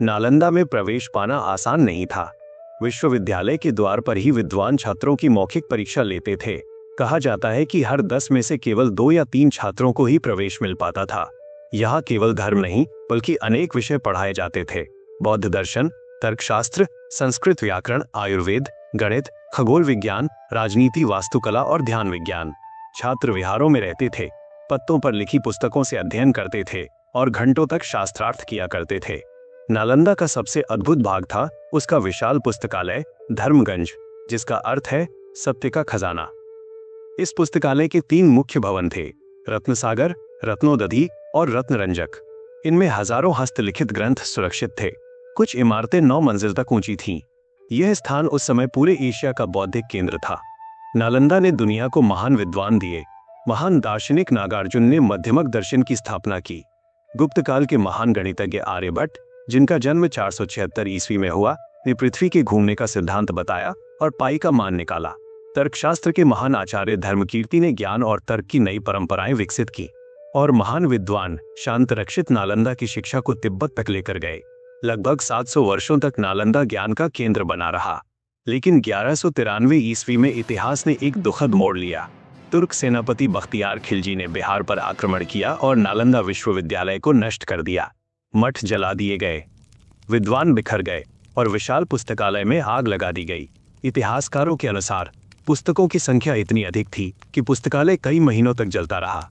नालंदा में प्रवेश पाना आसान नहीं था। विश्वविद्यालय के द्वार पर ही विद्वान छात्रों की मौखिक परीक्षा लेते थे। कहा जाता है कि हर 10 में से केवल 2 या 3 छात्रों को ही प्रवेश मिल पाता था। यहाँ केवल धर्म नहीं बल्कि अनेक विषय पढ़ाए जाते थे। बौद्ध दर्शन, तर्कशास्त्र, संस्कृत व्याकरण, आयुर्वेद, गणित, खगोल विज्ञान, राजनीति, वास्तुकला और ध्यान विज्ञान। छात्र विहारों में रहते थे, पत्तों पर लिखी पुस्तकों से अध्ययन करते थे और घंटों तक शास्त्रार्थ किया करते थे। नालंदा का सबसे अद्भुत भाग था उसका विशाल पुस्तकालय धर्मगंज, जिसका अर्थ है सत्य का खजाना। इस पुस्तकालय के 3 मुख्य भवन थे, रत्नसागर, रत्नोदधि और रत्नरंजक। इनमें हजारों हस्तलिखित ग्रंथ सुरक्षित थे। कुछ इमारतें 9 मंजिल तक ऊंची थीं। यह स्थान उस समय पूरे एशिया का बौद्धिक केंद्र था। नालंदा ने दुनिया को महान विद्वान दिए। महान दार्शनिक नागार्जुन ने मध्यमक दर्शन की स्थापना की। गुप्त काल के महान गणितज्ञ आर्यभट्ट, जिनका जन्म 476 ईस्वी में हुआ, ने पृथ्वी के घूमने का सिद्धांत बताया और पाई का मान निकाला। तर्कशास्त्र के महान आचार्य धर्मकीर्ति ने ज्ञान और तर्क की नई परंपराएं विकसित की और महान विद्वान शांतरक्षित नालंदा की शिक्षा को तिब्बत तक लेकर गए। लगभग 700 वर्षों तक नालंदा ज्ञान का केंद्र बना रहा। लेकिन 1193 ईस्वी में इतिहास ने एक दुखद मोड़ लिया। तुर्क सेनापति बख्तियार खिलजी ने बिहार पर आक्रमण किया और नालंदा विश्वविद्यालय को नष्ट कर दिया। मठ जला दिए गए, विद्वान बिखर गए और विशाल पुस्तकालय में आग लगा दी गई। इतिहासकारों के अनुसार पुस्तकों की संख्या इतनी अधिक थी कि पुस्तकालय कई महीनों तक जलता रहा।